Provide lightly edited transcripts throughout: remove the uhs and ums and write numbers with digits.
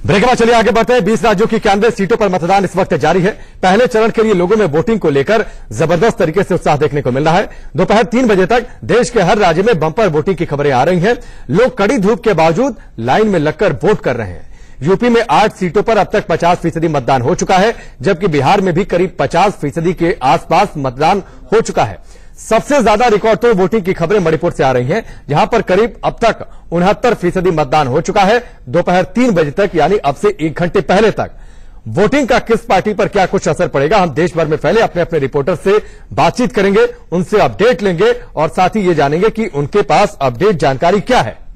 Break के बाद चलिए आगे बढ़ते हैं। 20 राज्यों की 91 सीटों पर मतदान इस वक्त जारी है। पहले चरण के लिए लोगों में वोटिंग को लेकर जबरदस्त तरीके से उत्साह देखने को मिल रहा है। दोपहर 3 बजे तक देश के हर राज्य में बंपर वोटिंग की खबरें आ रही हैं। लोग कड़ी धूप के बावजूद लाइन में लगकर वोट कर रहे हैं। यूपी में 8 सीटों पर अब तक 50% मतदान हो चुका है, जबकि बिहार में भी करीब 50% के आसपास मतदान हो चुका है। सबसे ज्यादा रिकॉर्ड तो वोटिंग की खबरें मणिपुर से आ रही हैं, जहां पर करीब अब तक 69% मतदान हो चुका है। दोपहर 3 बजे तक यानी अब से 1 घंटे पहले तक वोटिंग का किस पार्टी पर क्या कुछ असर पड़ेगा, हम देश भर में फैले अपने अपने रिपोर्टर से बातचीत करेंगे, उनसे अपडेट लेंगे और साथ ही ये जानेंगे कि उनके पास अपडेट जानकारी क्या है।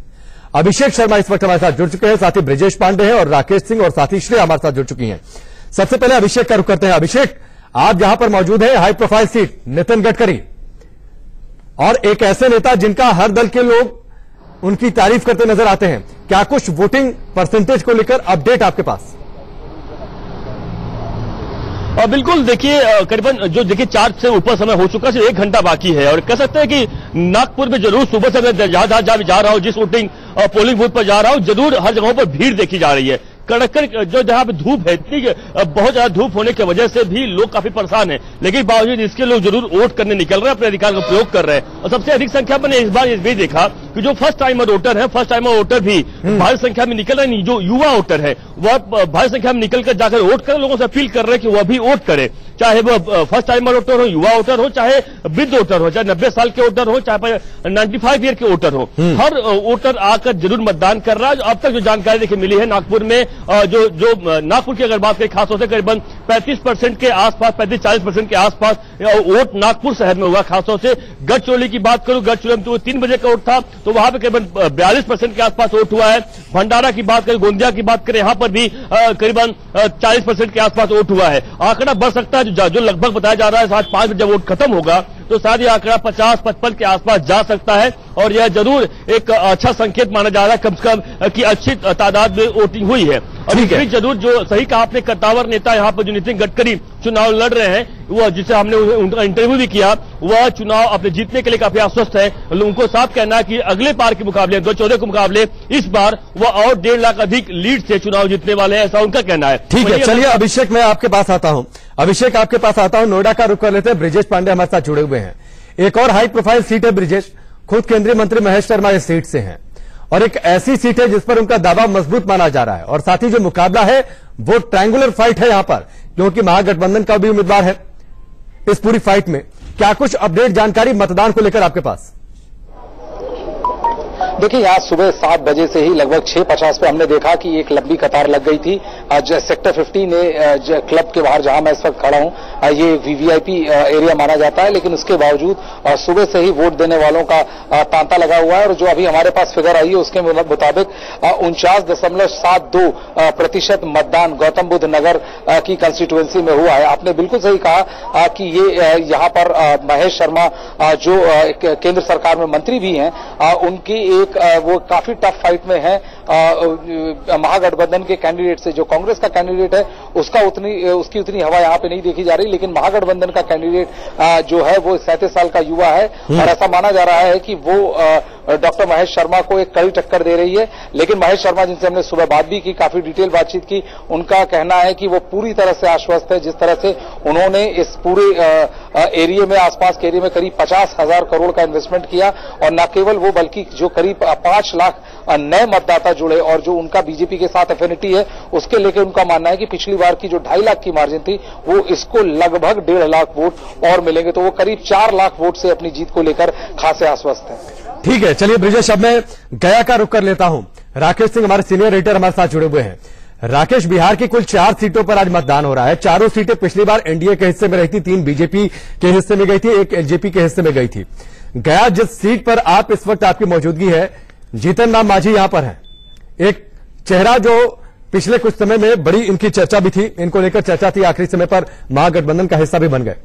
अभिषेक शर्मा इस वक्त हमारे साथ जुड़ चुके हैं, साथ ही ब्रिजेश पांडे हैं और राकेश सिंह और साथी श्रेया हमारे साथ जुड़ चुकी हैं। सबसे पहले अभिषेक का रुख करते हैं। अभिषेक, आप जहां पर मौजूद हैं, high profile seat Nitin Gadkari और एक ऐसे नेता जिनका हर दल के लोग उनकी तारीफ करते नजर आते हैं, क्या कुछ वोटिंग परसेंटेज को लेकर अपडेट आपके पास? बिल्कुल, देखिए करीबन जो देखिए 4 से ऊपर समय हो चुका है, सिर्फ 1 घंटा बाकी है और कह सकते हैं कि नागपुर में जरूर सुबह से मैं जहां जा रहा हूं, जिस वोटिंग पोलिंग बूथ पर जा रहा हूं, जरूर हर जगहों पर भीड़ देखी जा रही है। कड़कड़ जो जहां पे धूप है, इतनी बहुत ज्यादा धूप होने की वजह से भी लोग काफी परेशान हैं, लेकिन बावजूद इसके लोग जरूर वोट करने निकल रहे हैं, अपने अधिकार का प्रयोग कर रहे हैं। और सबसे अधिक संख्या मैंने इस बार भी देखा कि जो फर्स्ट टाइमर वोटर है, फर्स्ट टाइमर वोटर भी भारी संख्या में निकल रहे हैं। जो युवा वोटर है वह भारी संख्या में निकलकर जाकर वोट कर लोगों से अपील कर रहे हैं कि वह भी वोट करे, चाहे वह फर्स्ट टाइमर वोटर हो, युवा वोटर हो, चाहे वृद्ध वोटर हो, चाहे 90 साल के वोटर हो, चाहे 95 ईयर के वोटर हो, हर वोटर आकर जरूर मतदान कर रहा है। अब तक जो जानकारी देखिए मिली है नागपुर में, जो नागपुर की अगर बात करें खासतौर से करीबन 35% के आसपास, 35-40% के आसपास वोट नागपुर शहर में हुआ। खासतौर से गढ़चिरौली की बात करूं, गढ़चिरौली में तो 3 बजे का वोट था, तो वहां पे करीबन 42% के आसपास वोट हुआ है। भंडारा की बात करें, गोंदिया की बात करें, यहां पर भी करीबन 40% के आसपास वोट हुआ है। आंकड़ा बढ़ सकता है, जो लगभग बताया जा रहा है 5 बजे जब वोट खत्म होगा तो शायद ये आंकड़ा 50-55 के आसपास जा सकता है और यह जरूर एक अच्छा संकेत माना जा रहा है कम से कम कि अच्छी तादाद में वोटिंग हुई है। और इसमें जरूर जो सही कहा आपने, कद्दावर नेता यहाँ पर जो नितिन गडकरी चुनाव लड़ रहे हैं, वह जिसे हमने उनका इंटरव्यू भी किया, वह चुनाव अपने जीतने के लिए काफी आश्वस्त है। उनको साफ कहना है कि अगले बार के मुकाबले 2014 के मुकाबले इस बार वह और 1.5 लाख अधिक लीड से चुनाव जीतने वाले हैं, ऐसा उनका कहना है। ठीक है, चलिए अभिषेक मैं आपके पास आता हूं। अभिषेक आपके पास आता हूं, नोएडा का रुख कर लेते हैं। ब्रिजेश पांडे हमारे साथ जुड़े हुए हैं। एक और हाई प्रोफाइल सीट है ब्रिजेश, खुद केंद्रीय मंत्री महेश शर्मा इस सीट से हैं और एक ऐसी सीट है जिस पर उनका दावा मजबूत माना जा रहा है और साथ ही जो मुकाबला है वो ट्रायंगुलर फाइट है यहां पर, क्योंकि महागठबंधन का भी उम्मीदवार है इस पूरी फाइट में। क्या कुछ अपडेट जानकारी मतदान को लेकर आपके पास? देखिए, आज सुबह 7 बजे से ही लगभग 6:50 पे हमने देखा कि एक लंबी कतार लग गई थी। सेक्टर 50 ने क्लब के बाहर जहां मैं इस वक्त खड़ा हूं, ये वीवीआईपी एरिया माना जाता है, लेकिन उसके बावजूद सुबह से ही वोट देने वालों का तांता लगा हुआ है। और जो अभी हमारे पास फिगर आई है उसके मुताबिक 49.72% मतदान गौतम बुद्ध नगर की कंस्टिट्यूएंसी में हुआ है। आपने बिल्कुल सही कहा कि ये यहाँ पर महेश शर्मा जो केंद्र सरकार में मंत्री भी हैं, उनकी वो काफी टफ फाइट में है महागठबंधन के कैंडिडेट से। जो कांग्रेस का कैंडिडेट है उसकी उतनी हवा यहां पे नहीं देखी जा रही, लेकिन महागठबंधन का कैंडिडेट जो है वो 37 साल का युवा है और ऐसा माना जा रहा है कि वो डॉक्टर महेश शर्मा को एक कड़ी टक्कर दे रही है। लेकिन महेश शर्मा, जिनसे हमने सुबह बात भी की, काफी डिटेल बातचीत की, उनका कहना है कि वो पूरी तरह से आश्वस्त है। जिस तरह से उन्होंने इस पूरे एरिया में, आसपास के एरिया में करीब 50,000 करोड़ का इन्वेस्टमेंट किया और न केवल वो बल्कि जो करीब 5 लाख नए मतदाता जुड़े और जो उनका बीजेपी के साथ एफिनिटी है, उसके लेकर उनका मानना है कि पिछली बार की जो 2.5 लाख की मार्जिन थी वो इसको लगभग 1.5 लाख वोट और मिलेंगे, तो वो करीब 4 लाख वोट से अपनी जीत को लेकर खासे आश्वस्त है। ठीक है, चलिए ब्रिजेश, अब मैं गया का रुख कर लेता हूं। राकेश सिंह हमारे सीनियर एडिटर हमारे साथ जुड़े हुए हैं। राकेश, बिहार की कुल 4 सीटों पर आज मतदान हो रहा है। 4 सीटें पिछली बार एनडीए के हिस्से में रही थी, 3 बीजेपी के हिस्से में गई थी, 1 एलजेपी के हिस्से में गई थी। गया जिस सीट पर आप इस वक्त आपकी मौजूदगी है, जीतन राम मांझी यहां पर है, एक चेहरा जो पिछले कुछ समय में बड़ी इनकी चर्चा भी थी, इनको लेकर चर्चा थी, आखिरी समय पर महागठबंधन का हिस्सा भी बन गए।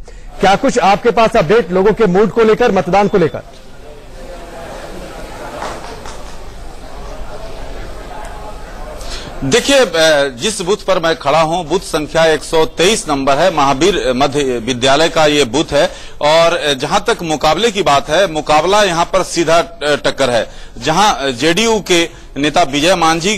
क्या कुछ आपके पास अपडेट लोगों के मूड को लेकर, मतदान को लेकर? देखिए, जिस बूथ पर मैं खड़ा हूं, बूथ संख्या 123 नंबर है, महावीर मध्य विद्यालय का ये बूथ है। और जहां तक मुकाबले की बात है, मुकाबला यहां पर सीधा टक्कर है। जहां जेडीयू के नेता विजय मांझी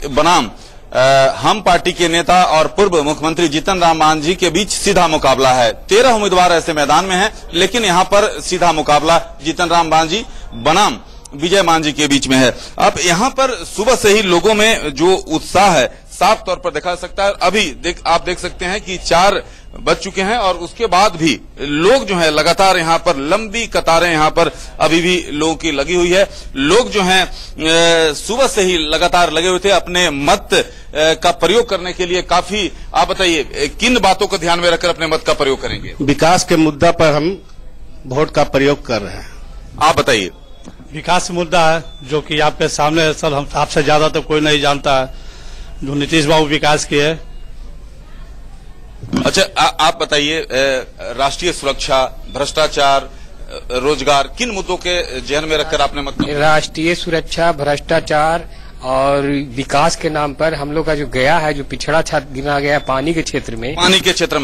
बनाम हम पार्टी के नेता और पूर्व मुख्यमंत्री जीतन राम मांझी के बीच सीधा मुकाबला है। 13 उम्मीदवार ऐसे मैदान में हैं, लेकिन यहां पर सीधा मुकाबला जीतन राम मांझी बनाम विजय मांझी के बीच में है। अब यहां पर सुबह से ही लोगों में जो उत्साह है साफ तौर पर देखा जा सकता है। अभी आप देख सकते हैं कि 4 बज चुके हैं और उसके बाद भी लोग जो है लगातार यहां पर लंबी कतारें यहां पर अभी भी लोगों की लगी हुई है। लोग जो हैं सुबह से ही लगातार लगे हुए थे अपने मत का प्रयोग करने के लिए। काफी, आप बताइए किन बातों को ध्यान में रखकर अपने मत का प्रयोग करेंगे? विकास के मुद्दा पर हम वोट का प्रयोग कर रहे हैं। आप बताइए। विकास मुद्दा है जो कि आपके सामने सर, हम आपसे ज्यादा तो कोई नहीं जानता है जो नीतीश बाबू विकास किए। अच्छा, आप बताइए, राष्ट्रीय सुरक्षा, भ्रष्टाचार, रोजगार, किन मुद्दों के ध्यान में रखकर आपने मत? राष्ट्रीय सुरक्षा, भ्रष्टाचार और विकास के नाम पर हम लोग का जो गया है, जो पिछड़ा गिना गया पानी के क्षेत्र में।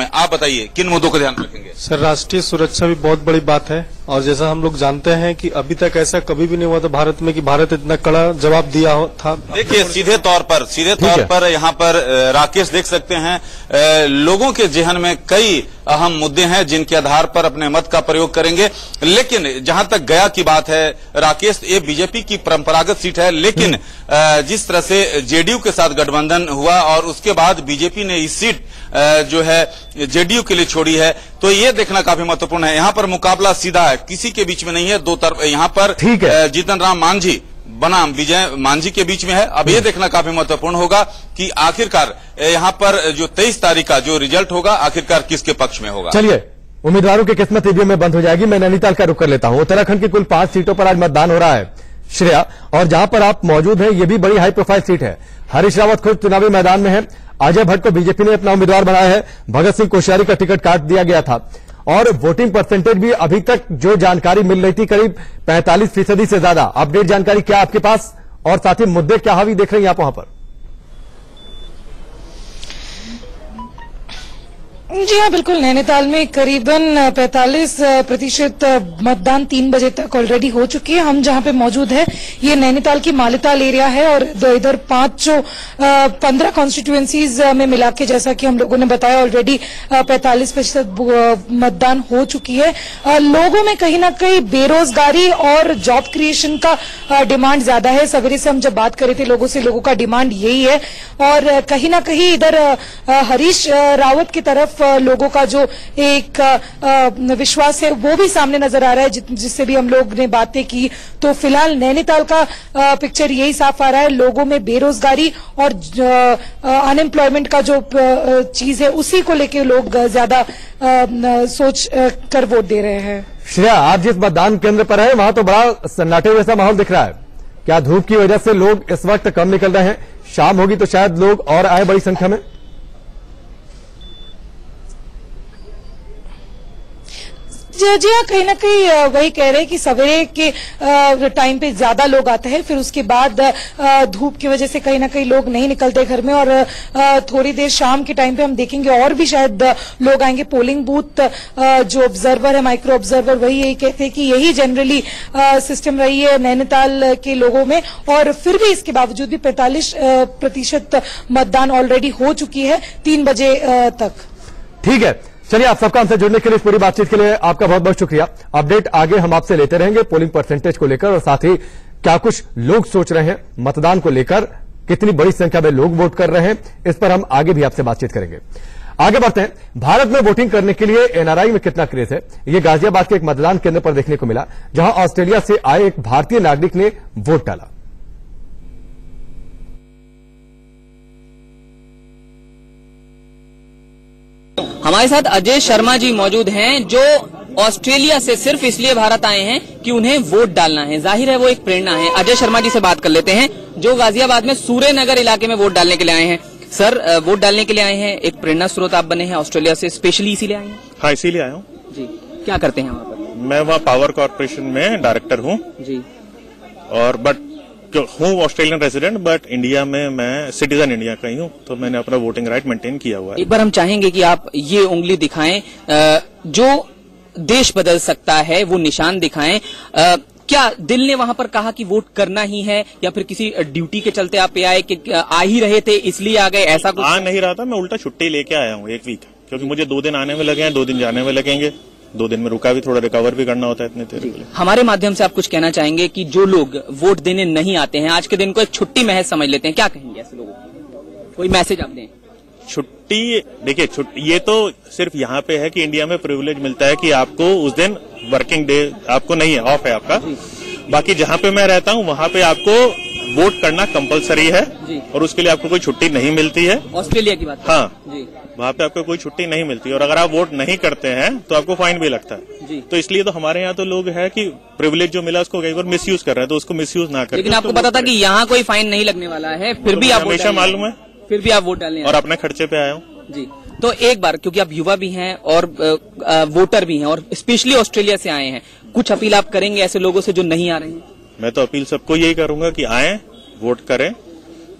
आप बताइए किन मुद्दों को ध्यान रखेंगे? सर, राष्ट्रीय सुरक्षा भी बहुत बड़ी बात है और जैसा हम लोग जानते हैं कि अभी तक ऐसा कभी भी नहीं हुआ था भारत में कि भारत इतना कड़ा जवाब दिया था। देखिए, सीधे तौर पर यहाँ पर राकेश देख सकते हैं, लोगों के जहन में कई अहम मुद्दे हैं जिनके आधार पर अपने मत का प्रयोग करेंगे। लेकिन जहां तक गया की बात है राकेश, ये बीजेपी की परंपरागत सीट है, लेकिन जिस तरह से जेडीयू के साथ गठबंधन हुआ और उसके बाद बीजेपी ने इस सीट जो है जेडीयू के लिए छोड़ी है, तो ये देखना काफी महत्वपूर्ण है। यहाँ पर मुकाबला सीधा है, किसी के बीच में नहीं है, दो तरफ यहाँ पर जीतन राम मांझी बनाम विजय मांझी के बीच में है। अब ये देखना काफी महत्वपूर्ण होगा कि आखिरकार यहाँ पर जो 23 तारीख का जो रिजल्ट होगा आखिरकार किसके पक्ष में होगा। चलिए, उम्मीदवारों की किस्मत ईवीएम में बंद हो जाएगी। मैं नैनीताल का रुख कर लेता हूं। उत्तराखंड की कुल 5 सीटों पर आज मतदान हो रहा है श्रेया, और जहां पर आप मौजूद हैं ये भी बड़ी हाई प्रोफाइल सीट है। हरीश रावत खुद चुनावी मैदान में है। अजय भट्ट को बीजेपी ने अपना उम्मीदवार बनाया है। भगत सिंह कोश्यारी का टिकट काट दिया गया था और वोटिंग परसेंटेज भी अभी तक जो जानकारी मिल रही थी करीब 45% से ज्यादा। अपडेट जानकारी क्या आपके पास, और साथ ही मुद्दे क्या हावी देख रहे हैं आप वहां पर? जी हाँ, बिल्कुल। नैनीताल में करीबन 45% मतदान 3 बजे तक ऑलरेडी हो चुकी है। हम जहां पे मौजूद है ये नैनीताल की मालिताल एरिया है और इधर 15 कॉन्स्टिट्यूएंसीज में मिला के, जैसा कि हम लोगों ने बताया, ऑलरेडी 45% मतदान हो चुकी है। लोगों में कहीं ना कहीं बेरोजगारी और जॉब क्रिएशन का डिमांड ज्यादा है। सवेरे से हम जब बात कर रहे थे लोगों से, लोगों का डिमांड यही है। और कहीं ना कहीं इधर हरीश रावत की तरफ लोगों का जो एक विश्वास है वो भी सामने नजर आ रहा है, जिससे भी हम लोग ने बातें की। तो फिलहाल नैनीताल का पिक्चर यही साफ आ रहा है। लोगों में बेरोजगारी और अनएम्प्लॉयमेंट का जो चीज है उसी को लेकर लोग ज्यादा सोच कर वोट दे रहे हैं। श्रेया, आप जिस मतदान केंद्र पर है वहां तो बड़ा सन्नाटे जैसा माहौल दिख रहा है। क्या धूप की वजह से लोग इस वक्त कम निकल रहे हैं? शाम होगी तो शायद लोग और आए बड़ी संख्या में। जी हाँ, कहीं ना कहीं वही कह रहे हैं कि सवेरे के टाइम पे ज्यादा लोग आते हैं, फिर उसके बाद धूप की वजह से कहीं ना कहीं लोग नहीं निकलते घर में, और थोड़ी देर शाम के टाइम पे हम देखेंगे और भी शायद लोग आएंगे। पोलिंग बूथ जो ऑब्जर्वर है, माइक्रो ऑब्जर्वर, वही यही कहते हैं कि यही जनरली सिस्टम रही है नैनीताल के लोगों में, और फिर भी इसके बावजूद भी 45% मतदान ऑलरेडी हो चुकी है 3 बजे तक। ठीक है, चलिए, आप सबका हमसे जुड़ने के लिए, इस पूरी बातचीत के लिए आपका बहुत बहुत शुक्रिया। अपडेट आगे हम आपसे लेते रहेंगे पोलिंग परसेंटेज को लेकर, और साथ ही क्या कुछ लोग सोच रहे हैं मतदान को लेकर, कितनी बड़ी संख्या में लोग वोट कर रहे हैं, इस पर हम आगे भी आपसे बातचीत करेंगे। आगे बढ़ते हैं। भारत में वोटिंग करने के लिए एनआरआई में कितना क्रेज है, ये गाजियाबाद के एक मतदान केंद्र पर देखने को मिला, जहां ऑस्ट्रेलिया से आए एक भारतीय नागरिक ने वोट डाला। हमारे साथ अजय शर्मा जी मौजूद हैं, जो ऑस्ट्रेलिया से सिर्फ इसलिए भारत आए हैं कि उन्हें वोट डालना है। जाहिर है वो एक प्रेरणा है। अजय शर्मा जी से बात कर लेते हैं, जो गाजियाबाद में सूर्यनगर इलाके में वोट डालने के लिए आए हैं। सर, वोट डालने के लिए आए हैं, एक प्रेरणा स्रोत आप बने हैं, ऑस्ट्रेलिया से स्पेशली इसीलिए आए हैं? हाँ, इसीलिए आया हूँ जी। क्या करते हैं वहाँ पर? मैं वहाँ पावर कॉर्पोरेशन में डायरेक्टर हूँ जी, और बट हूँ ऑस्ट्रेलियन रेजिडेंट, बट इंडिया में मैं सिटीजन इंडिया का ही हूँ, तो मैंने अपना वोटिंग राइट मेंटेन किया हुआ है। एक बार हम चाहेंगे कि आप ये उंगली दिखाएं, जो देश बदल सकता है वो निशान दिखाएं। क्या दिल ने वहां पर कहा कि वोट करना ही है, या फिर किसी ड्यूटी के चलते आप पे आए कि आ ही रहे थे इसलिए आ गए, ऐसा कुछ? आ नहीं रहा था, मैं उल्टा छुट्टी लेके आया हूँ 1 वीक, क्योंकि मुझे 2 दिन आने में लगे हैं, 2 दिन जाने में लगेंगे, 2 दिन में रुका भी, थोड़ा रिकवर भी करना होता है इतने देर के लिए। हमारे माध्यम से आप कुछ कहना चाहेंगे कि जो लोग वोट देने नहीं आते हैं, आज के दिन को एक छुट्टी महज समझ लेते हैं, क्या कहेंगे ऐसे लोगों को? कोई मैसेज आप दें। छुट्टी देखिए, ये तो सिर्फ यहाँ पे है कि इंडिया में प्रिविलेज मिलता है कि आपको उस दिन वर्किंग डे आपको नहीं है, ऑफ है आपका। बाकी जहाँ पे मैं रहता हूँ वहाँ पे आपको वोट करना कंपलसरी है और उसके लिए आपको कोई छुट्टी नहीं मिलती है। ऑस्ट्रेलिया की बात? हाँ, वहाँ पे आपको कोई छुट्टी नहीं मिलती, और अगर आप वोट नहीं करते हैं तो आपको फाइन भी लगता है। तो इसलिए तो हमारे यहाँ तो लोग है कि प्रिविलेज जो मिला उसको कई बार मिसयूज कर रहे हैं, तो उसको मिसयूज ना करें। लेकिन आपको पता था कि यहाँ कोई फाइन नहीं लगने वाला है, फिर भी आप हमेशा मालूम है, फिर भी आप वोट डालने और अपने खर्चे पे आया हूँ जी। तो एक बार, क्योंकि आप युवा भी हैं और वोटर भी हैं और स्पेशली ऑस्ट्रेलिया से आए हैं, कुछ अपील आप करेंगे ऐसे लोगों से जो नहीं आ रहे हैं? मैं तो अपील सबको यही करूंगा कि आए, वोट करें,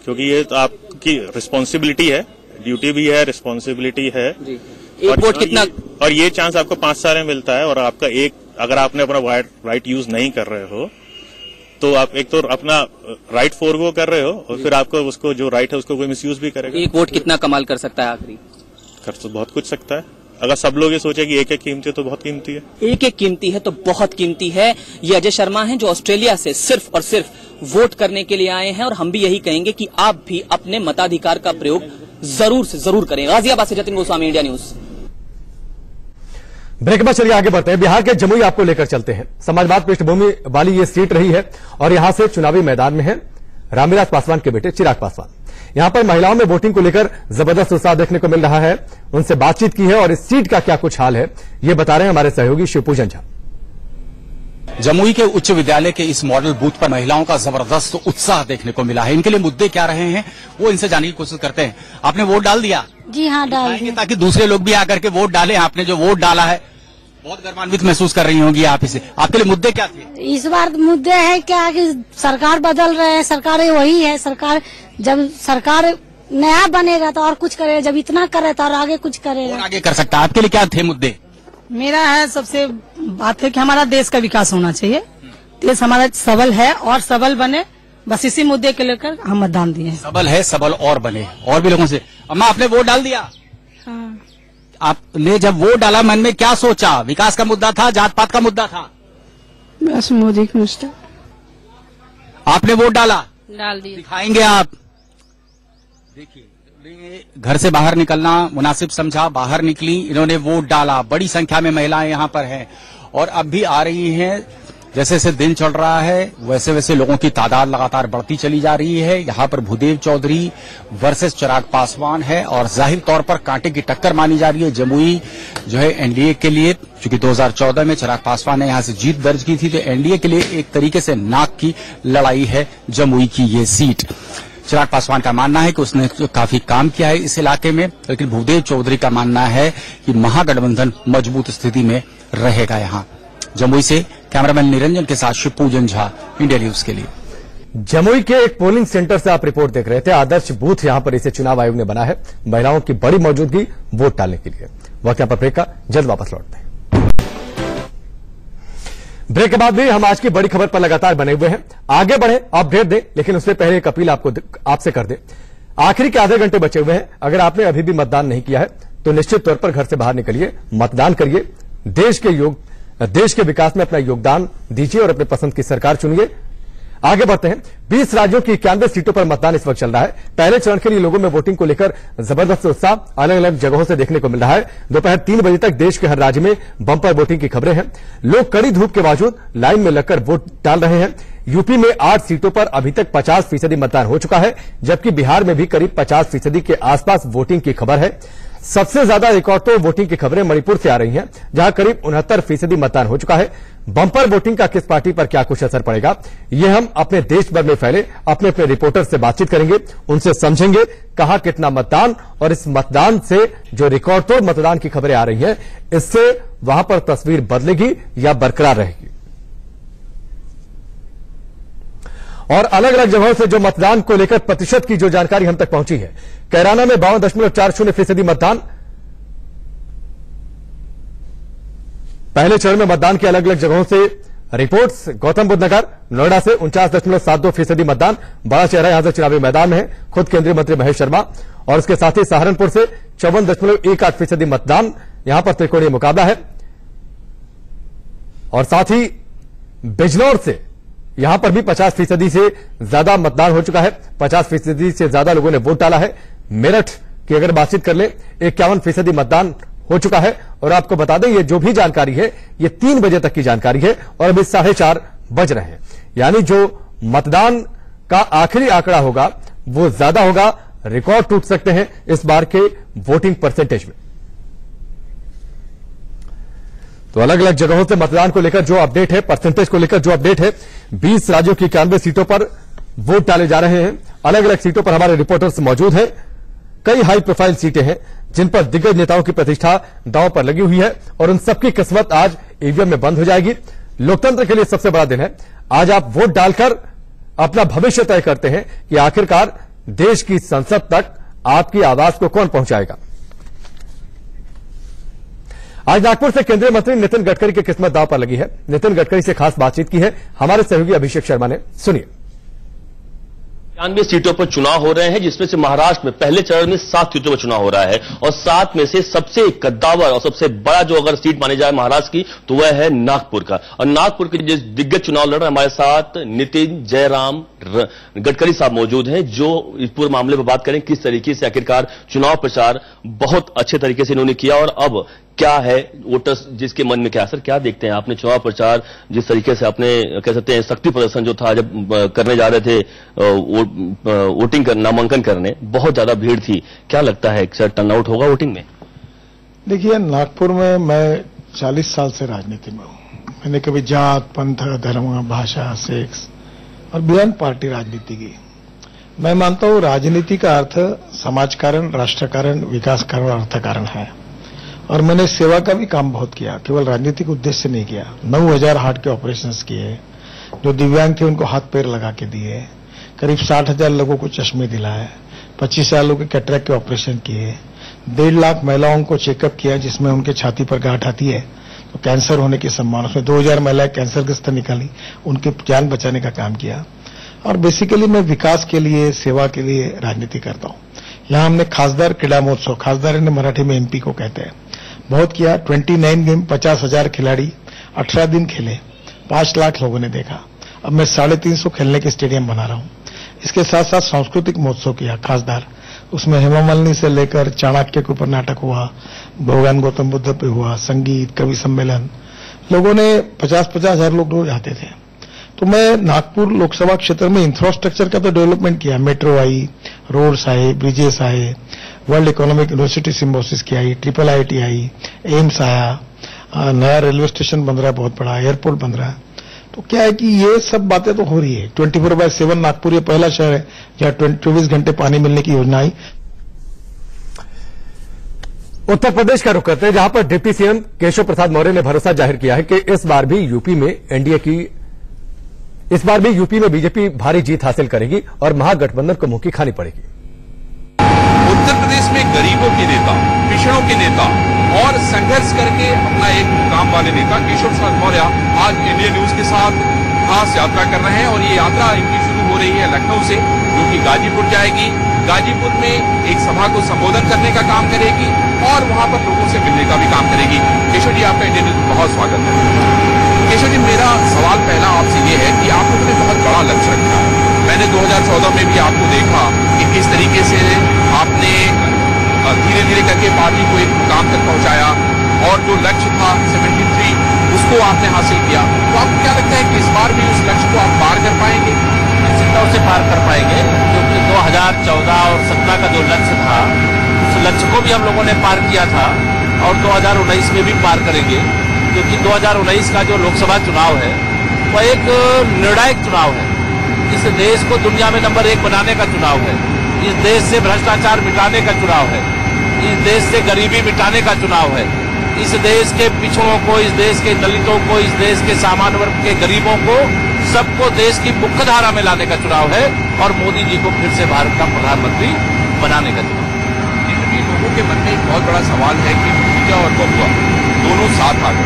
क्योंकि ये तो आपकी रिस्पॉन्सिबिलिटी है, ड्यूटी भी है, रिस्पॉन्सिबिलिटी है जी। एक वोट कितना, और ये चांस आपको 5 साल में मिलता है, और आपका एक, अगर आपने अपना राइट यूज नहीं कर रहे हो तो आप एक तो अपना राइट फोरगो कर रहे हो, और फिर आपको उसको जो राइट है उसको कोई मिसयूज भी करेगा। एक वोट कितना कमाल कर सकता है आखिरी? कर तो बहुत कुछ सकता है, अगर सब लोग ये सोचे कि एक कीमती है तो बहुत कीमती है। एक कीमती है तो बहुत कीमती है। ये अजय शर्मा हैं जो ऑस्ट्रेलिया से सिर्फ और सिर्फ वोट करने के लिए आए हैं, और हम भी यही कहेंगे कि आप भी अपने मताधिकार का प्रयोग जरूर से जरूर करें। गाजियाबाद से Jatin Goswami, India news. Break में चलिए आगे बढ़ते हैं। बिहार के जमुई आपको लेकर चलते हैं। समाजवाद पृष्ठभूमि वाली ये सीट रही है और यहां से चुनावी मैदान में है रामविलास पासवान के बेटे चिराग पासवान। यहां पर महिलाओं में वोटिंग को लेकर जबरदस्त उत्साह देखने को मिल रहा है। उनसे बातचीत की है और इस सीट का क्या कुछ हाल है ये बता रहे हैं हमारे सहयोगी शिवपूजन झा। जमुई के उच्च विद्यालय के इस मॉडल बूथ पर महिलाओं का जबरदस्त उत्साह देखने को मिला है। इनके लिए मुद्दे क्या रहे हैं वो इनसे जानने की कोशिश करते हैं। आपने वोट डाल दिया? जी हाँ, डाल दिया। ताकि दूसरे लोग भी आकर के वोट डालें। आपने जो वोट डाला है बहुत गर्वान्वित महसूस कर रही होंगी आप इसे। आपके लिए मुद्दे क्या थे इस बार? मुद्दे है क्या कि सरकार बदल रहे हैं, सरकारें वही है। सरकार जब सरकार नया बनेगा तो और कुछ करेगा, जब इतना करे तो और आगे कुछ करेगा, और आगे कर सकता है। आपके लिए क्या थे मुद्दे? मेरा है सबसे बात है कि हमारा देश का विकास होना चाहिए, देश हमारा सबल है और सबल बने, बस इसी मुद्दे के लेकर हम मतदान दिए। सबल है, सबल और बने। और भी लोगों से। अम्मा आपने वोट डाल दिया? हाँ। आपने जब वोट डाला मन में क्या सोचा? विकास का मुद्दा था, जात पात का मुद्दा था? बस मोदी का मुद्दा। आपने वोट डाला? डाल दिया। दिखाएंगे आप? देखिए, घर से बाहर निकलना मुनासिब समझा, बाहर निकली, इन्होंने वोट डाला। बड़ी संख्या में महिलाएं यहाँ पर हैं और अब भी आ रही हैं। जैसे जैसे दिन चल रहा है वैसे वैसे लोगों की तादाद लगातार बढ़ती चली जा रही है। यहाँ पर भूदेव चौधरी वर्सेस चिराग पासवान है और जाहिर तौर पर कांटे की टक्कर मानी जा रही है जमुई जो है एनडीए के लिए, क्योंकि 2014 में चिराग पासवान ने यहाँ से जीत दर्ज की थी, तो एनडीए के लिए एक तरीके से नाक की लड़ाई है जमुई की ये सीट। चिराग पासवान का मानना है कि उसने काफी काम किया है इस इलाके में, लेकिन भूदेव चौधरी का मानना है कि महागठबंधन मजबूत स्थिति में रहेगा। यहाँ जमुई से कैमरामैन निरंजन के साथ शिवपूजन झा, इंडिया न्यूज के लिए। जमुई के एक पोलिंग सेंटर से आप रिपोर्ट देख रहे थे। आदर्श बूथ यहां पर इसे चुनाव आयोग ने बना है महिलाओं की बड़ी मौजूदगी वोट डालने के लिए। वक्त यहां पर ब्रेक का, जल्द वापस लौटते हैं। ब्रेक के बाद भी हम आज की बड़ी खबर पर लगातार बने हुए हैं। आगे बढ़े, अपडेट दें, लेकिन उससे पहले एक अपील आपसे कर दें। आखिरी के आधे घंटे बचे हुए हैं। अगर आपने अभी भी मतदान नहीं किया है तो निश्चित तौर पर घर से बाहर निकलिए, मतदान करिए, देश के विकास में अपना योगदान दीजिए और अपने पसंद की सरकार चुनिए। आगे बढ़ते हैं। 20 राज्यों की 91 सीटों पर मतदान इस वक्त चल रहा है। पहले चरण के लिए लोगों में वोटिंग को लेकर जबरदस्त उत्साह अलग अलग जगहों से देखने को मिल रहा है। दोपहर 3 बजे तक देश के हर राज्य में बंपर वोटिंग की खबरें हैं। लोग कड़ी धूप के बावजूद लाइन में लगकर वोट डाल रहे हैं। यूपी में 8 सीटों पर अभी तक 50% मतदान हो चुका है, जबकि बिहार में भी करीब 50% के आसपास वोटिंग की खबर है। सबसे ज्यादा रिकॉर्ड तो वोटिंग की खबरें मणिपुर से आ रही हैं, जहां करीब 69% मतदान हो चुका है। बंपर वोटिंग का किस पार्टी पर क्या कुछ असर पड़ेगा, ये हम अपने देश भर में फैले अपने अपने रिपोर्टर से बातचीत करेंगे, उनसे समझेंगे कहां कितना मतदान, और इस मतदान से जो रिकॉर्ड तोड़ मतदान की खबरें आ रही हैं, इससे वहां पर तस्वीर बदलेगी या बरकरार रहेगी। और अलग अलग जगहों से जो मतदान को लेकर प्रतिशत की जो जानकारी हम तक पहुंची है, कैराना में 52.40% मतदान। पहले चरण में मतदान की अलग अलग जगहों से रिपोर्ट्स गौतम बुद्ध नगर नोएडा से 49.72% मतदान, बड़ा चेहरा यहां से चुनावी मैदान में है, खुद केंद्रीय मंत्री महेश शर्मा। और उसके साथ ही सहारनपुर से 54.18% मतदान, यहां पर त्रिकोणीय मुकाबला है। और साथ ही बिजनौर से यहां पर भी 50% से ज्यादा मतदान हो चुका है, 50% से ज्यादा लोगों ने वोट डाला है। मेरठ की अगर बातचीत कर ले 51% मतदान हो चुका है। और आपको बता दें ये जो भी जानकारी है ये 3 बजे तक की जानकारी है और अभी 4:30 बज रहे हैं, यानी जो मतदान का आखिरी आंकड़ा होगा वो ज्यादा होगा, रिकॉर्ड टूट सकते हैं इस बार के वोटिंग परसेंटेज में। तो अलग अलग जगहों से मतदान को लेकर जो अपडेट है, परसेंटेज को लेकर जो अपडेट है, 20 राज्यों की 91 सीटों पर वोट डाले जा रहे हैं। अलग अलग सीटों पर हमारे रिपोर्टर्स मौजूद हैं। कई हाई प्रोफाइल सीटें हैं जिन पर दिग्गज नेताओं की प्रतिष्ठा दांव पर लगी हुई है और उन सबकी किस्मत आज ईवीएम में बंद हो जाएगी। लोकतंत्र के लिए सबसे बड़ा दिन है। आज आप वोट डालकर अपना भविष्य तय करते हैं कि आखिरकार देश की संसद तक आपकी आवाज को कौन पहुंचाएगा। आज नागपुर से केंद्रीय मंत्री नितिन गडकरी की किस्मत दांव पर लगी है। नितिन गडकरी से खास बातचीत की है हमारे सहयोगी अभिषेक शर्मा ने, सुनिए। 91 सीटों पर चुनाव हो रहे हैं, जिसमें से महाराष्ट्र में पहले चरण में 7 सीटों पर चुनाव हो रहा है और 7 में से सबसे कद्दावर और सबसे बड़ा जो अगर सीट मानी जाए महाराष्ट्र की तो वह है नागपुर का। और नागपुर के जो दिग्गज चुनाव लड़ रहे हैं हमारे साथ नितिन जयराम गडकरी साहब मौजूद हैं, जो इस पूरे मामले पर बात करें किस तरीके से आखिरकार चुनाव प्रचार बहुत अच्छे तरीके से इन्होंने किया और अब क्या है वोटर्स जिसके मन में क्या। सर क्या देखते हैं आपने चुनाव प्रचार जिस तरीके से आपने कह सकते हैं शक्ति प्रदर्शन जो था जब करने जा रहे थे वोटिंग नामांकन करने, बहुत ज्यादा भीड़ थी, क्या लगता है सर टर्नआउट होगा वोटिंग में? देखिए नागपुर में मैं 40 साल से राजनीति में हूं। मैंने कभी जात पंथ धर्म भाषा सेक्स और बियॉन्ड पार्टी राजनीति की। मैं मानता हूं राजनीति का अर्थ समाज कारण, राष्ट्र कारण, विकास कारण और अर्थ कारण है। और मैंने सेवा का भी काम बहुत किया, केवल राजनीतिक उद्देश्य नहीं किया। 9000 हार्ट के ऑपरेशंस किए, जो दिव्यांग थे उनको हाथ पैर लगा के दिए, करीब 60,000 लोगों को चश्मे दिलाए, 25,000 लोगों के कैटरेक्ट के ऑपरेशन किए, 1.5 लाख महिलाओं को चेकअप किया जिसमें उनके छाती पर गांठ आती है तो कैंसर होने की संभावना, उसमें 2000 महिलाएं कैंसरग्रस्त निकाली, उनकी जान बचाने का काम किया। और बेसिकली मैं विकास के लिए, सेवा के लिए राजनीति करता हूं। यहां हमने खासदार क्रीड़ा महोत्सव, खासदार ने मराठी में एमपी को कहते हैं, बहुत किया। 29 गेम, 50,000 खिलाड़ी 18 दिन खेले, 5 लाख लोगों ने देखा। अब मैं 350 खेलने के स्टेडियम बना रहा हूं। इसके साथ साथ सांस्कृतिक महोत्सव किया खासदार, उसमें हेमा मालिनी से लेकर चाणक्य के ऊपर नाटक हुआ, भगवान गौतम बुद्ध पे हुआ, संगीत, कवि सम्मेलन, लोगों ने 50-50 हजार लोग रोज आते थे। तो मैं नागपुर लोकसभा क्षेत्र में इंफ्रास्ट्रक्चर का तो डेवलपमेंट किया, मेट्रो आई, रोड्स आए, ब्रिजेस आए, वर्ल्ड इकोनॉमिक यूनिवर्सिटी सिम्बोसिस की आई, IIIT आई, एम्स आया, नया रेलवे स्टेशन बन रहा है, बहुत बड़ा एयरपोर्ट बन रहा है। तो क्या है कि ये सब बातें तो हो रही है। 24/7 नागपुर ये पहला शहर है जहां 24 घंटे पानी मिलने की योजना आई। उत्तर प्रदेश का रुख करते हैं, जहां पर डिप्टी सीएम केशव प्रसाद मौर्य ने भरोसा जाहिर किया है कि इस बार भी यूपी में बीजेपी भारी जीत हासिल करेगी और महागठबंधन को मुंह की खानी पड़ेगी। उत्तर प्रदेश में गरीबों के नेता, पिछड़ों के नेता और संघर्ष करके अपना एक काम वाले नेता केशव प्रसाद मौर्य आज इंडिया न्यूज के साथ खास यात्रा कर रहे हैं और ये यात्रा इनकी शुरू हो रही है लखनऊ से, जो कि गाजीपुर जाएगी। गाजीपुर में एक सभा को संबोधन करने का काम करेगी और वहां पर लोगों से मिलने का भी काम करेगी। केशव जी आपका इंडिया न्यूज में बहुत स्वागत है। केशव जी मेरा सवाल पहला आपसे ये है कि आप लोगों ने बहुत बड़ा लक्ष्य रखा है। मैंने 2014 में भी आपको देखा कि किस तरीके से आपने धीरे धीरे करके पार्टी को एक मुकाम तक पहुंचाया और जो लक्ष्य था 73 उसको आपने हासिल किया। तो आपको क्या लगता है कि इस बार भी उस लक्ष्य को आप पार कर पाएंगे? निश्चित तौर से पार कर पाएंगे, क्योंकि 2014 और 17 का जो लक्ष्य था उस लक्ष्य को भी हम लोगों ने पार किया था और 2019 में भी पार करेंगे, क्योंकि 2019 का जो लोकसभा चुनाव है वह एक निर्णायक चुनाव है। इस देश को दुनिया में नंबर 1 बनाने का चुनाव है, इस देश से भ्रष्टाचार मिटाने का चुनाव है, इस देश से गरीबी मिटाने का चुनाव है, इस देश के पिछड़ों को, इस देश के दलितों को, इस देश के सामान्य वर्ग के गरीबों को, सबको देश की मुख्य धारा में लाने का चुनाव है और मोदी जी को फिर से भारत का प्रधानमंत्री बनाने का चुनाव। लोगों के मन में एक बहुत बड़ा सवाल है कि भतीजा और बबुआ दोनों साथ आ गए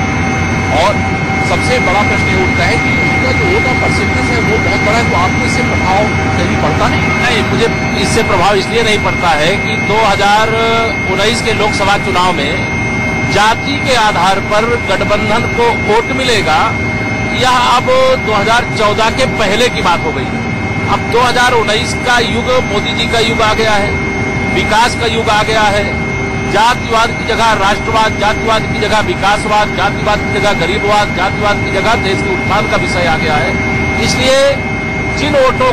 और सबसे बड़ा प्रश्न ये उठता है कि उनका जो वोट ऑफ परसेंटेज है वो बहुत बड़ा है, तो आपको इससे प्रभाव कहीं पड़ता नहीं? मुझे इससे प्रभाव इसलिए नहीं पड़ता है कि 2019 के लोकसभा चुनाव में जाति के आधार पर गठबंधन को वोट मिलेगा, यह अब 2014 के पहले की बात हो गई। अब 2019 का युग मोदी जी का युग आ गया है, विकास का युग आ गया है। जातिवाद की जगह राष्ट्रवाद, जातिवाद की जगह विकासवाद, जातिवाद की जगह गरीबवाद, जातिवाद की जगह देश के उत्थान का विषय आ गया है। इसलिए जिन वोटों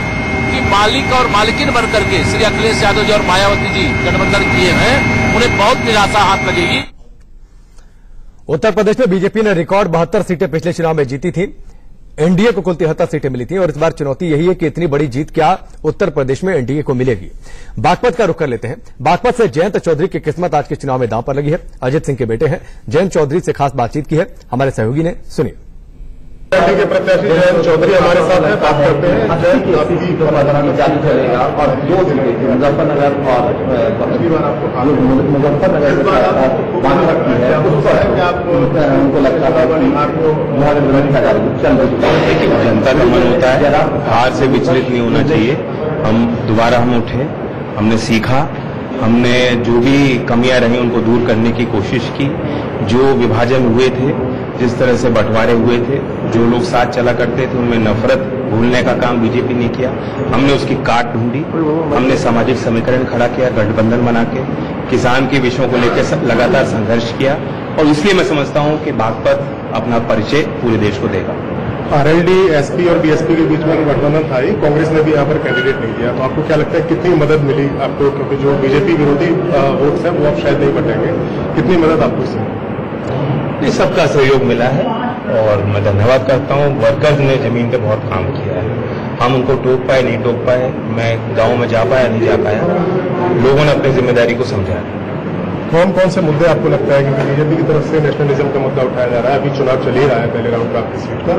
की मालिक और मालिकिन बन करके श्री अखिलेश यादव जी और मायावती जी गठबंधन किए हैं, उन्हें बहुत निराशा हाथ लगेगी। उत्तर प्रदेश में बीजेपी ने रिकॉर्ड 72 सीटें पिछले चुनाव में जीती थी। एनडीए को कुल 73 सीटें मिली थी और इस बार चुनौती यही है कि इतनी बड़ी जीत क्या उत्तर प्रदेश में एनडीए को मिलेगी। बागपत का रुख कर लेते हैं। बागपत से जयंत चौधरी की किस्मत आज के चुनाव में दांव पर लगी है। अजित सिंह के बेटे हैं। जयंत चौधरी से खास बातचीत की है हमारे सहयोगी ने, सुनिए। पार्टी के प्रत्याशी जयंत चौधरी हमारे साथ हैं, बात करते हैं। जयंत आपकी मतदान चालू चलेगा और 2 दिन मुजफ्फरनगर और मुजफ्फरनगर इस बार मान सकती है, उस पर है कि आपको लगता है कि जनता का मन होता है, हार से विचलित नहीं होना चाहिए। दोबारा हम उठे, हमने सीखा, हमने जो भी कमियां रही उनको दूर करने की कोशिश की। जो विभाजन हुए थे, जिस तरह से बंटवारे हुए थे, जो लोग साथ चला करते थे उनमें नफरत भूलने का काम बीजेपी ने किया। हमने उसकी काट ढूंढी, हमने सामाजिक समीकरण खड़ा किया, गठबंधन बना के किसान के विषयों को लेकर लगातार संघर्ष किया और इसलिए मैं समझता हूं कि बागपत अपना परिचय पूरे देश को देगा। आरएलडी, एसपी और बीएसपी के बीच में गठबंधन था, कांग्रेस ने भी यहाँ पर कैंडिडेट नहीं दिया, तो आपको क्या लगता है कितनी मदद मिली आपको, क्योंकि जो बीजेपी विरोधी वोट्स हैं वो अब शायद नहीं बटेंगे, कितनी मदद आपको इससे? सबका सहयोग मिला है और मैं धन्यवाद करता हूँ। वर्कर्स ने जमीन पे बहुत काम किया है, हम उनको टोक पाए नहीं टोक पाए, मैं गांव में जा पाया नहीं जा पाया, लोगों ने अपनी जिम्मेदारी को समझा। कौन कौन से मुद्दे आपको लगता है, क्योंकि बीजेपी की तरफ से नेशनलिज्म का मुद्दा उठाया जा रहा है, अभी चुनाव चल ही रहा है पहले राउंड का आपकी सीट पर,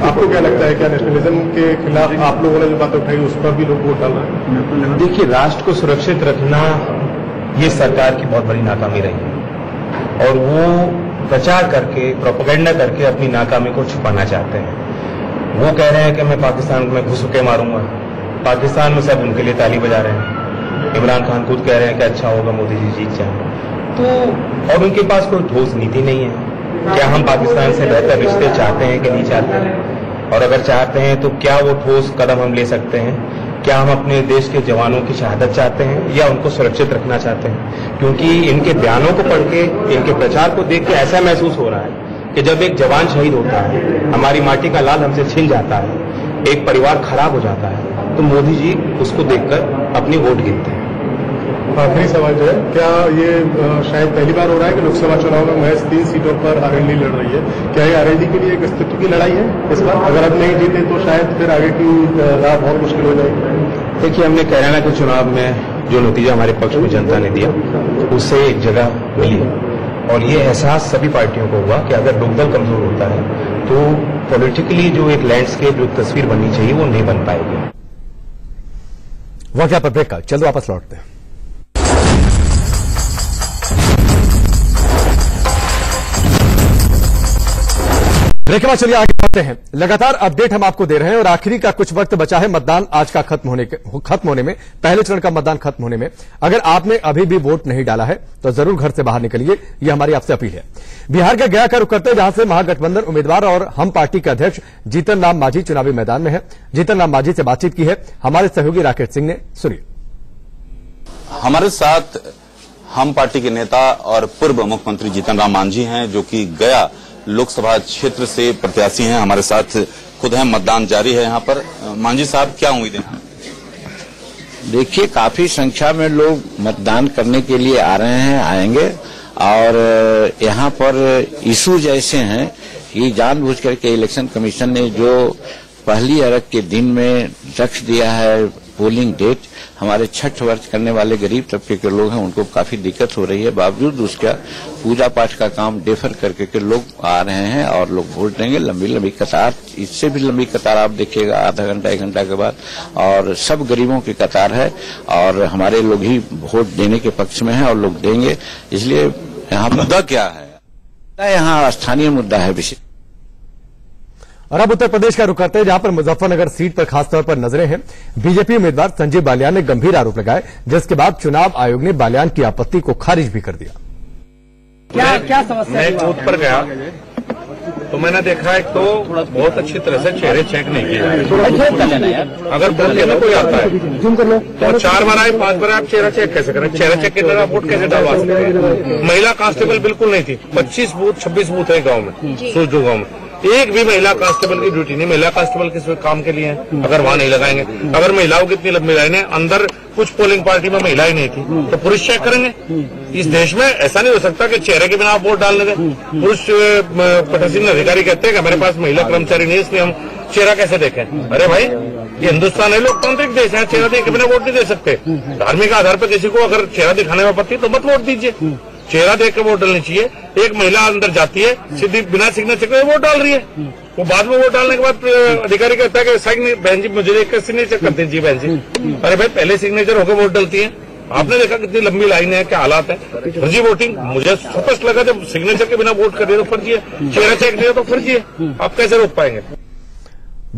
आपको क्या लगता है क्या नेशनलिज्म के खिलाफ आप लोगों ने जो बात उठाई उस पर भी लोग वोट डाल रहे हैं? देखिए, राष्ट्र को सुरक्षित रखना ये सरकार की बहुत बड़ी नाकामी रही है और वो प्रचार करके, प्रोपेगेंडा करके अपनी नाकामी को छुपाना चाहते हैं। वो कह रहे हैं कि मैं पाकिस्तान में घुस के मारूंगा, पाकिस्तान में सब उनके लिए ताली बजा रहे हैं। इमरान खान खुद कह रहे हैं कि अच्छा होगा मोदी जी जीत जाए, तो और उनके पास कोई ठोस नीति नहीं है। क्या हम पाकिस्तान से बेहतर रिश्ते चाहते हैं कि नहीं चाहते हैं, और अगर चाहते हैं तो क्या वो ठोस कदम हम ले सकते हैं? क्या हम अपने देश के जवानों की शहादत चाहते हैं या उनको सुरक्षित रखना चाहते हैं? क्योंकि इनके बयानों को पढ़ के, इनके प्रचार को देख के ऐसा महसूस हो रहा है कि जब एक जवान शहीद होता है, हमारी माटी का लाल हमसे छिन जाता है, एक परिवार खराब हो जाता है, तो मोदी जी उसको देखकर अपनी वोट गिनते हैं। आखिरी सवाल जो है, क्या ये शायद पहली बार हो रहा है कि लोकसभा चुनाव में महज 3 सीटों पर आरएलडी लड़ रही है? क्या ये आरएलडी के लिए एक अस्तित्व की लड़ाई है इस बार? अगर अब नहीं जीते तो शायद फिर आगे की राह बहुत मुश्किल हो जाएगी। देखिए, हमने कैराना के चुनाव में जो नतीजा हमारे पक्ष में जनता ने दिया, उससे एक जगह मिली और ये एहसास सभी पार्टियों को हुआ कि अगर लोकदल कमजोर होता है तो पॉलिटिकली जो एक लैंडस्केप, जो तस्वीर बननी चाहिए वो नहीं बन पाएगी। वह क्या पर ब्रेक का, चलो वापस लौटते हैं। ब्रेक के बाद चलिए आगे बढ़ते हैं। लगातार अपडेट हम आपको दे रहे हैं और आखिरी का कुछ वक्त बचा है मतदान आज का खत्म होने में, पहले चरण का मतदान खत्म होने में। अगर आपने अभी भी वोट नहीं डाला है तो जरूर घर से बाहर निकलिए, यह हमारी आपसे अपील है। बिहार के गया का रुख करते हैं, जहां से महागठबंधन उम्मीदवार और हम पार्टी के अध्यक्ष जीतन राम मांझी चुनावी मैदान में है। जीतन राम मांझी से बातचीत की है हमारे सहयोगी राकेश सिंह ने, सुनिए। हमारे साथ हम पार्टी के नेता और पूर्व मुख्यमंत्री जीतन राम मांझी हैं, जो कि गया लोकसभा क्षेत्र से प्रत्याशी हैं। हमारे साथ खुद हैं, मतदान जारी है यहाँ पर। मांझी साहब, क्या उम्मीदें हैं? देखिए, काफी संख्या में लोग मतदान करने के लिए आ रहे हैं, आएंगे, और यहाँ पर इशू जैसे हैं कि जानबूझ करके इलेक्शन कमीशन ने जो पहली अरग के दिन में रख दिया है पोलिंग डेट, हमारे 6 वर्ष करने वाले गरीब तबके के लोग हैं, उनको काफी दिक्कत हो रही है। बावजूद उसका पूजा पाठ का काम डेफर करके के लोग आ रहे हैं और लोग वोट देंगे। लंबी लंबी कतार, इससे भी लंबी कतार आप देखिएगा आधा घंटा 1 घंटा के बाद, और सब गरीबों की कतार है और हमारे लोग ही वोट देने के पक्ष में हैं और लोग देंगे। इसलिए यहाँ मुद्दा क्या है? यहाँ स्थानीय मुद्दा है विशेष। और अब उत्तर प्रदेश का रुख करते हैं, जहां पर मुजफ्फरनगर सीट पर खासतौर पर नजरें हैं। बीजेपी उम्मीदवार संजय बालियान ने गंभीर आरोप लगाए, जिसके बाद चुनाव आयोग ने बालियान की आपत्ति को खारिज भी कर दिया। क्या समस्या? मैं बूथ पर गया तो मैंने देखा एक तो बहुत अच्छी तरह से चेहरे चेक नहीं किए जाए। अगर बोलने में कोई आता है तो 4 बार आए 5 बार आप चेहरा चेक कैसे करें? चेहरा चेक के द्वारा वोट कैसे डालवा सकते हैं? महिला कांस्टेबल बिल्कुल नहीं थी। 25 बूथ 26 बूथ है गाँव में, सूजू गाँव में एक भी महिला कांस्टेबल की ड्यूटी नहीं। महिला कांस्टेबल किस काम के लिए है अगर वहां नहीं लगाएंगे? अगर महिलाओं की इतनी लंबी लाइन है, अंदर कुछ पोलिंग पार्टी में महिलाएं नहीं थी तो पुरुष चेक करेंगे? इस देश में ऐसा नहीं हो सकता कि चेहरे के बिना आप वोट डालने दें। पुरुष पीठासीन अधिकारी कहते हैं कि मेरे पास महिला कर्मचारी नहीं, इसलिए हम चेहरा कैसे देखें? अरे भाई, ये हिंदुस्तान है, लोकतांत्रिक देश है, चेहरा देख के बिना वोट नहीं दे सकते। धार्मिक आधार पर किसी को अगर चेहरा दिखाने में आपत्ति तो मत वोट दीजिए। चेहरा देख के वोट डालनी चाहिए। एक महिला अंदर जाती है, सीधी बिना सिग्नेचर के वोट डाल रही है, वो बाद में वोट डालने के बाद अधिकारी कहता है कि बहन जी मुझे देख कर सिग्नेचर कर दीजिए बहन जी। अरे भाई, पहले सिग्नेचर होकर वोट डालती है। आपने देखा कितनी लंबी लाइन है, क्या हालात है। फर्जी वोटिंग मुझे स्पष्ट लगा, जब सिग्नेचर के बिना वोट कर दिया तो फर्जी है, चेहरा चेक दिया तो फर्जी है। आप कैसे रोक पाएंगे?